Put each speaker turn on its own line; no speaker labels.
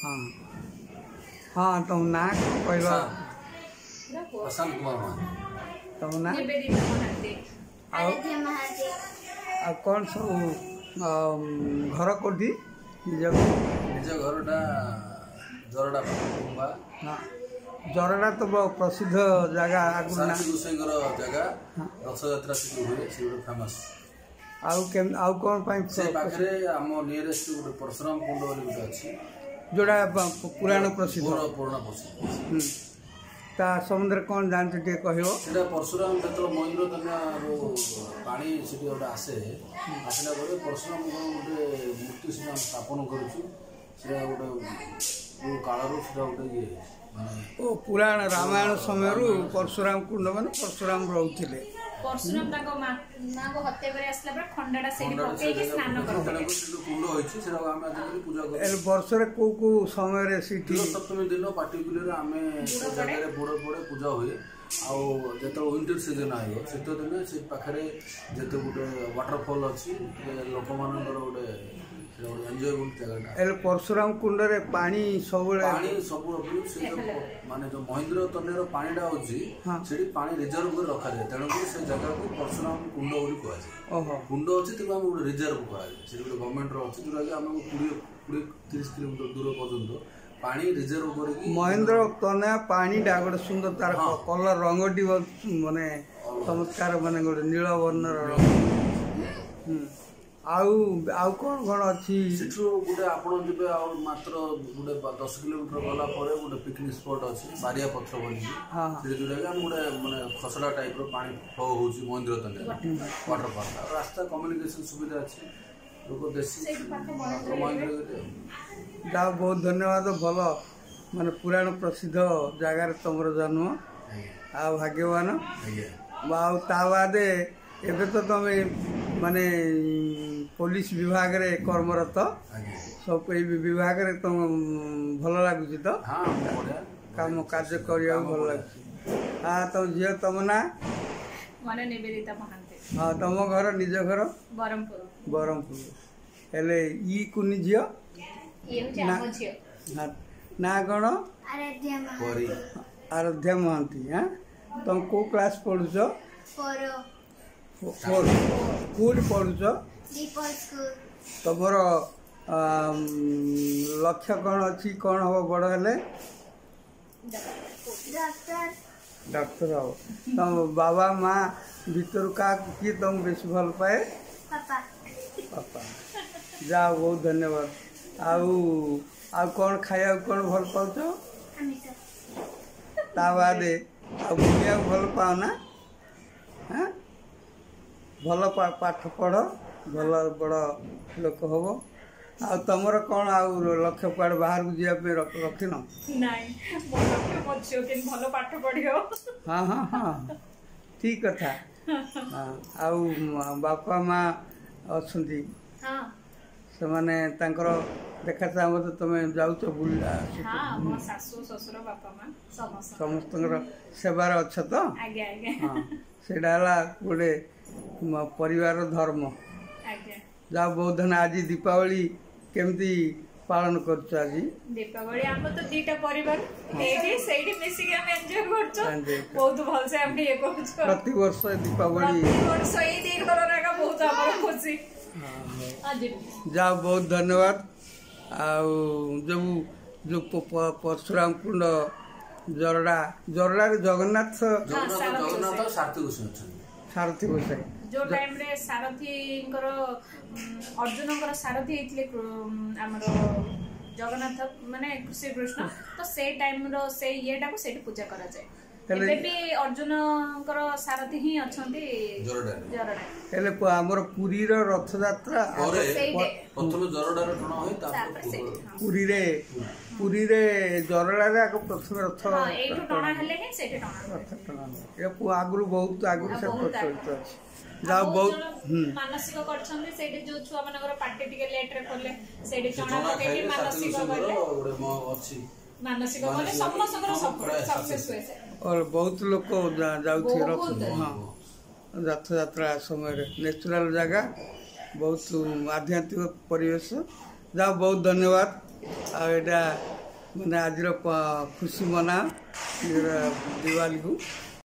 हाँ हाँ तुम ना कहल
प्रशांत कुमार महांती
तुम ना
निवेदिता महांती
आराध्या महांती
आ कौन सब घर कोठी निज
निज घरटा जरडा कुंभा
हाँ जरडा तो बहुत प्रसिद्ध जगह आगु ना
शांति गोसाईंकर जगह रथ यात्रा से हुए से गोटे फेमस
आउ कौन पाई
से पाखरे आम नियरेस्ट गोटे परशुराम कुंड बोली गोटे अछि
जोड़ा पुराण प्रसिद्ध
पुराना प्रसिद्ध
ता समुद्र कौन जानते टे कहयो
सेटा परशुराम क्षेत्र महेंद्र तन्या पानी सेठी गोटे आसे आसला ପରେ परशुराम गोटे मूर्ति से स्थापन करूछु सेटा गोटे कालरू सेटा गोटे
ओ पुराण रामायण समय परशुराम कुंड माने परशुराम रहउथिले
परशुराम ताको मां को हत्या करे आसला पर खंडाटा सेठी पके कि स्नान करते
कुंड होइछि सेटा आमे आदि पूजा करू
ए वर्ष रे को समय रे सिटी
सप्तमी दिन पार्टिकुलर आमे जगह रे बोड़ बोड़ पूजा हुए आउ जत विंटर सीजन आयो सेतो दिन से पाखरे जत गोटे वाटरफॉल अछि लोक मानकर गोटे एन्जॉयबल जगहटा
ए परशुराम कुंड रे पानी सब
से माने जो महेंद्र तनेर पानीटा होछि सेठी पानी रिजर्व कर रखा जाय तेणु से जगह को परशुराम कुंड बोली कहै छै
ओहो
कुंड अछि त हम रिजर्व कहै छै सेठी गवर्नमेंट रो अछि जोरा कि हम 20-30 किलोमीटर दूर पर्यंत पानी रिजर्व करके
महेंद्र तने पानी डा गोटे सुंदर तार कलर रंगटी माने चमत्कार माने गोटे नील वर्णर आउ कौन कौन अच्छी
सेठू गोटे आपण जिबे आ मात्र गोटे 10 किलोमीटर गला परे गोटे पिकनिक स्पॉट अछि बारिया पत्थर बोली से जोडा के हम गोटे माने खसड़ा टाइप रो पानी फ्लो होउची महेंद्र तने वाटर पार्क रास्ता कम्युनिकेशन सुविधा अछि लोक देसी महेंद्र
जा बहुत धन्यवाद भल माने पुराण प्रसिद्ध जगार तुम जन्म आ भाग्यवान ता बादे एबे तो तुम माने पुलिस विभाग रे कर्मरत सब विभाग रे तुम भल लगुच तो काम कार्य करिया भल लगुच हाँ तुम झील तुम ना
माने निवेदिता महांती
हाँ तुम घर निज घर बरमपुर हेले ई कुनी झील ना कौन आराध्या महांती हाँ तुम को क्लास पढ़ुच कौट पढ़ुच तुमर लक्ष्य कौन अच्छी कौन हम बड़ हेले डॉक्टर हम तुम बाबा माँ भीतर का किए तुम बेस भल पाए पापा जाओ बहुत धन्यवाद आउ कौन खाया कौन भल पाउछ ता बादे बुलिया भल पाओ ना हाँ भल पाठ पढ़ भल बड़ लोक हम आ तुमर कौन आउ लक्ष्य कुआड़ बाहर को जाए रखिन हाँ हाँ हाँ ठीक कथा हाँ आउ बापा माँ अच्छा से माने तांकर देखा चाह तो तुम जाऊच बुला समस्त सेवार अच्छा तो हाँ सेटा गोटे परिवार धर्म जा बहुत धन आज दीपावली केमती पालन करछ आज
दीपावली हम तो दीटा परिवार एठी सेठी मिसी के हम एन्जॉय करछ बहुत भल से हम ये करछ
प्रति वर्ष दीपावली
ई दिन करना का बहुत हमर खुशी
जा बहुत धन्यवाद जो परशुराम कुंड जरडा जगन्नाथ सारथी गोसाई
जो टाइम रे सारथी अर्जुन सारथी हेतिले हमर जगन्नाथ माने श्री कृष्ण तो से टाइम रो से येटा को सेठी पूजा करा जाय एबे भी अर्जुन सारथी ही अछंती जरडा
हेले हमर पुरी रो रथ यात्रा
प्रथम जरडा रो टणा होय तापर
पुरी रे जरडा रे प्रथम रथ
हां एठो टणा हेले हे सेठी टणा
ए आगुरु बहुत आगुरु से प्रचलित अछि जा बहुत
मानसिक करछन्ते सेठी जो छुआ मानकर पार्टी टिके लेट रे करले सेठी टणा पके मानसिक करले
अछि
मानसिक माने समस्त सक्सेस हुए से
और बहुत लोग जाऊँ रथ यात्रा समय नेचुरल जगह बहुत आध्यात्मिक परिवेश जा बहुत धन्यवाद आउ एटा माने आज खुशी मना दिवाली को